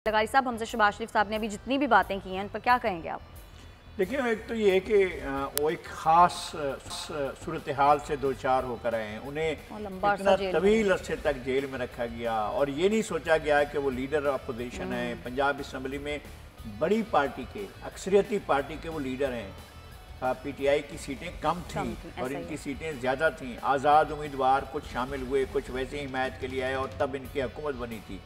लगारी साहब, हमसे शहबाज शरीफ साहब ने अभी जितनी भी बातें की हैं उन पर क्या कहेंगे आप? देखिए, एक तो ये है कि वो एक ख़ास सूरत हाल से दो चार होकर आए हैं। उन्हें इतना तवील अरसे तक जेल में रखा गया और ये नहीं सोचा गया कि वो लीडर अपोजिशन है। पंजाब असम्बली में बड़ी पार्टी के, अक्सरियती पार्टी के वो लीडर हैं। पीटीआई की सीटें कम थीं और इनकी सीटें ज़्यादा थीं। आज़ाद उम्मीदवार कुछ शामिल हुए, कुछ वैसे ही हिमायत के लिए आए और तब इनकी हुकूमत बनी थी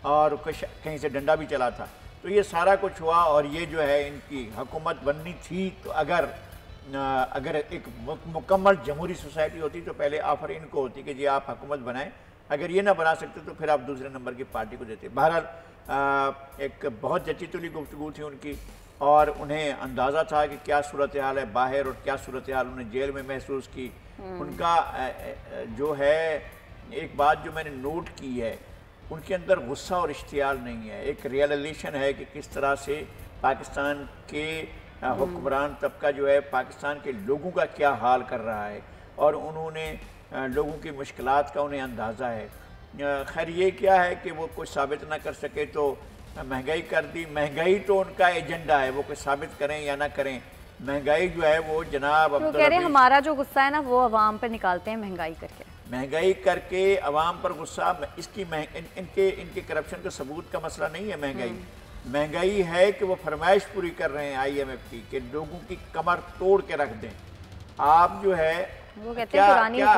और कहीं से डंडा भी चला था। तो ये सारा कुछ हुआ और ये जो है इनकी हुकूमत बननी थी। तो अगर एक मुकम्मल जमहूरी सोसाइटी होती तो पहले ऑफर इनको होती कि जी आप हुकूमत बनाएं। अगर ये ना बना सकते तो फिर आप दूसरे नंबर की पार्टी को देते। बहरहाल एक बहुत जची तुली गुफ्तगू थी उनकी और उन्हें अंदाज़ा था कि क्या सूरत हाल है बाहर और क्या सूरत हाल उन्हें जेल में महसूस की। उनका जो है एक बात जो मैंने नोट की है, उनके अंदर गुस्सा और इश्तियाल नहीं है। एक रियलाइजेशन है कि किस तरह से पाकिस्तान के हुक्मरान तबका जो है पाकिस्तान के लोगों का क्या हाल कर रहा है और उन्होंने लोगों की मुश्किलात का उन्हें अंदाज़ा है। खैर ये क्या है कि वो कुछ साबित ना कर सके तो महंगाई कर दी। महंगाई तो उनका एजेंडा है, वो कुछ साबित करें या ना करें। महंगाई जो है वो जनाब तो कह रहे हैं हमारा जो गुस्सा है ना वो अवाम पर निकालते हैं महंगाई करके अवाम पर गुस्सा। इसकी इनके करप्शन का सबूत का मसला नहीं है महंगाई है कि वो फरमाइश पूरी कर रहे हैं IMF की कि लोगों की कमर तोड़ के रख दें। आप जो है वो कहते हैं क्या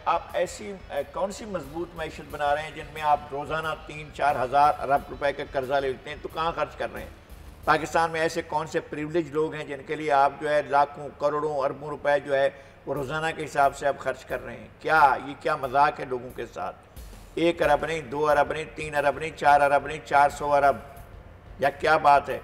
आप ऐसी कौन सी मजबूत मैशत बना रहे हैं जिनमें आप रोज़ाना 3-4 हज़ार अरब रुपए का कर्जा लेते हैं तो कहाँ खर्च कर रहे हैं? पाकिस्तान में ऐसे कौन से प्रिविलेज लोग हैं जिनके लिए आप जो है लाखों करोड़ों अरबों रुपए जो है वो रोज़ाना के हिसाब से आप खर्च कर रहे हैं? क्या मजाक है लोगों के साथ? 1 अरब नहीं, 2 अरब नहीं, 3 अरब नहीं, 4 अरब नहीं, 400 अरब, या क्या बात है?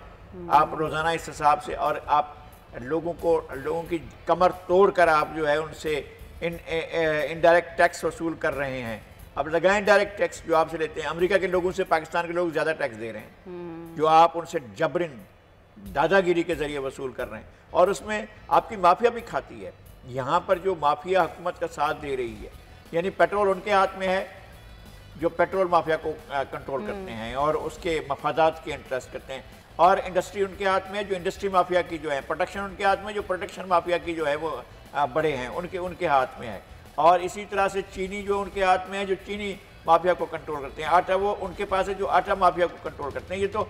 आप रोज़ाना इस हिसाब से और आप लोगों की कमर तोड़ कर आप जो है उनसे इनडायरेक्ट टैक्स वसूल कर रहे हैं। अब लगाएं डायरेक्ट टैक्स जो आपसे लेते हैं। अमेरिका के लोगों से पाकिस्तान के लोग ज़्यादा टैक्स दे रहे हैं जो आप उनसे जबरन दादागिरी के ज़रिए वसूल कर रहे हैं और उसमें आपकी माफिया भी खाती है। यहाँ पर जो माफिया हुकूमत का साथ दे रही है, यानी पेट्रोल उनके हाथ में है जो पेट्रोल माफिया को कंट्रोल करते हैं और उसके मफादात के इंटरेस्ट करते हैं, और इंडस्ट्री उनके हाथ में है जो इंडस्ट्री माफिया की जो है, प्रोटेक्शन उनके हाथ में जो प्रोटेक्शन माफिया की जो है वो बड़े हैं उनके हाथ में है, और इसी तरह से चीनी जो उनके हाथ में है जो चीनी माफिया को कंट्रोल करते हैं। आटा वो उनके पास है जो आटा माफिया को कंट्रोल करते हैं। ये तो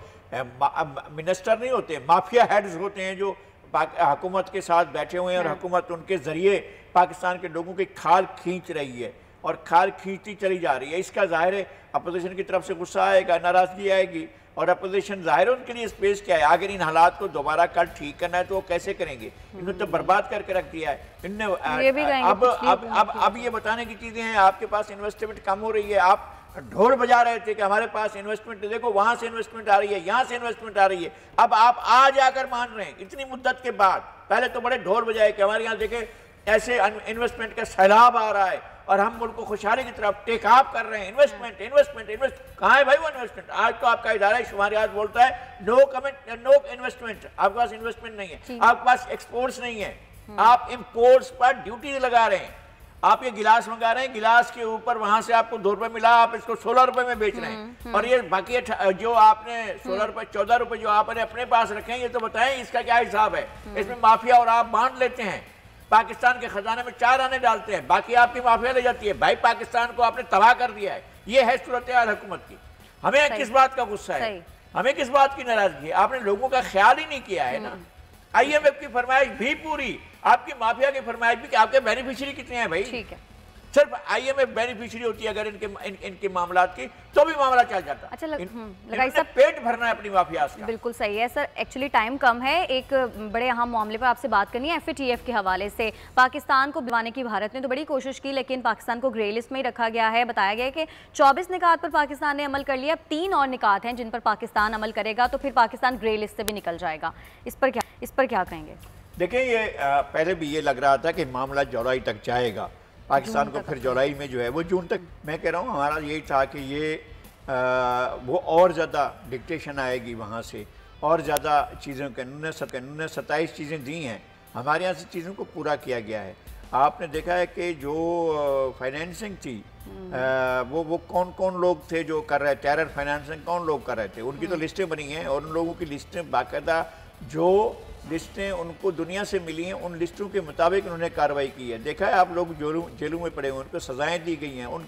मिनिस्टर नहीं होते, माफिया हेड्स होते हैं जो हुकूमत के साथ बैठे हुए हैं और हुकूमत उनके ज़रिए पाकिस्तान के लोगों की खाल खींच रही है और खाल खींचती चली जा रही है। इसका ज़ाहिर है अपोजिशन की तरफ से गुस्सा आएगा, नाराज़गी आएगी और अपोजिशन ज़ाहिर उनके लिए स्पेस क्या है? अगर इन हालात को दोबारा कल ठीक करना है तो वो कैसे करेंगे? इन्होंने तो बर्बाद करके रख दिया है इनने। अब ये बताने की चीज़ें हैं आपके पास इन्वेस्टमेंट कम हो रही है। आप ढोल बजा रहे थे कि हमारे पास इन्वेस्टमेंट, देखो वहां से इन्वेस्टमेंट आ रही है, यहाँ से इन्वेस्टमेंट आ रही है। अब आप आज आकर मान रहे हैं इतनी मुद्दत के बाद। पहले तो बड़े ढोल बजाए कि हमारे यहाँ देखे ऐसे इन्वेस्टमेंट का सैलाब आ रहा है और हम मुल्क को खुशहाली की तरफ टेक ऑफ कर रहे हैं। इन्वेस्टमेंट कहाँ है भाई वो इन्वेस्टमेंट? आज तो आपका इदारा शुमारियात बोलता है नो इन्वेस्टमेंट। आपके पास इन्वेस्टमेंट नहीं है, आपके पास एक्सपोर्ट्स नहीं है, आप इम्पोर्ट्स पर ड्यूटी लगा रहे हैं। आप ये गिलास मंगा रहे हैं, गिलास के ऊपर वहां से आपको 2 रुपए मिला, आप इसको 16 रुपए में बेच रहे हैं। और ये बाकी जो आपने 16 रुपए 14 रुपए जो आपने अपने पास रखे हैं, ये तो बताएं इसका क्या हिसाब है? इसमें माफिया और आप बांट लेते हैं, पाकिस्तान के खजाने में 4 आने डालते हैं, बाकी आपकी माफिया ले जाती है। भाई पाकिस्तान को आपने तबाह कर दिया है। ये है सूरत हाल हुकूमत की। हमें किस बात का गुस्सा है? हमें किस बात की नाराजगी है? आपने लोगों का ख्याल ही नहीं किया है ना। IMF की फरमाइश भी पूरी, आपकी माफिया की फरमाइश भी कि आपके बेनिफिशियरी कितने हैं भाई? ठीक है, सिर्फ IMF बेनिफिशियरी होती है अगर इनके मामलात की तो भी मामला चल जाता। अच्छा लगाई साहब, पेट भरना है अपनी माफिया का। बिल्कुल सही है सर। एक्चुअली टाइम कम है, एक बड़े अहम मामले पर आपसे बात करनी है। FATF के हवाले से पाकिस्तान को दिलवाने की भारत ने तो बड़ी कोशिश की लेकिन पाकिस्तान को ग्रे लिस्ट में ही रखा गया है। बताया गया है कि 24 निकात पर पाकिस्तान ने अमल कर लिया, अब 3 और निकात हैं जिन पर पाकिस्तान अमल करेगा तो फिर पाकिस्तान ग्रे लिस्ट से भी निकल जाएगा। इस पर क्या कहेंगे? देखिए, ये पहले भी ये लग रहा था कि मामला जुलाई तक जाएगा, पाकिस्तान को फिर जुलाई में जो है वो जून तक। मैं कह रहा हूँ हमारा यही था कि ये वो और ज़्यादा डिक्टेशन आएगी वहाँ से और ज़्यादा चीज़ों के 27 चीज़ें दी हैं, हमारे यहाँ से चीज़ों को पूरा किया गया है। آپ نے دیکھا ہے کہ جو فائنینسنگ تھی وہ کون کون لوگ تھے جو کر رہے، ٹیرر فائنینسنگ کون لوگ کر رہے تھے، ان کی تو لسٹیں بنی ہیں، اور ان لوگوں کی لسٹیں باقاعدہ جو لسٹیں ان کو دنیا سے ملی ہیں ان لسٹوں کے مطابق انہوں نے کارروائی کی ہے. دیکھا ہے آپ لوگ جیلوں میں پڑے ہوئے، ان کو سزائیں دی گئی ہیں، ان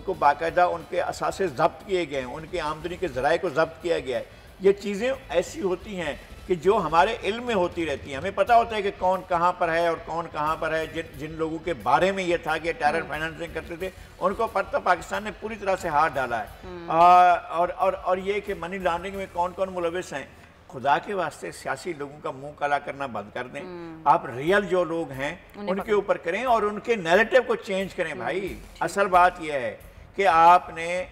کو باقاعدہ ان کے اثاثے ضبط کیے گئے ہیں، ان کی آمدنی کے ذرائع کو ضبط کیا گیا ہے. یہ چیزیں ایسی ہوتی ہیں کہ جو ہمارے علم میں ہوتی رہتی ہیں، ہمیں پتہ ہوتا ہے کہ کون کہاں پر ہے اور کون کہاں پر ہے. جن لوگوں کے بارے میں یہ تھا کہ ٹیرر فائنینسنگ کرتے تھے ان کو پتہ پاکستان نے پوری طرح سے ہاتھ ڈالا ہے. اور یہ کہ منی لانڈرنگ میں کون کون ملوث ہیں، خدا کے واسطے سیاسی لوگوں کا منہ کالا کرنا بند کر دیں. آپ ریئل جو لوگ ہیں ان کے اوپر کریں اور ان کے نیریٹو کو چینج کریں. بھائی اصل بات یہ ہے کہ آپ نے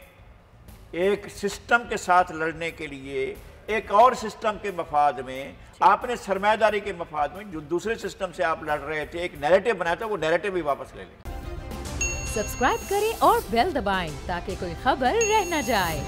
ایک سسٹم کے ساتھ لڑنے کے لیے ایک اور سسٹم کے مفاد میں، آپ نے سرمایہ داری کے مفاد میں جو دوسرے سسٹم سے آپ لڑ رہے تھے ایک نیریٹو بنایا تھا، وہ نیریٹو بھی واپس لے لیں. سبسکرائب کریں اور بیل دبائیں تاکہ کوئی خبر رہ نہ جائے.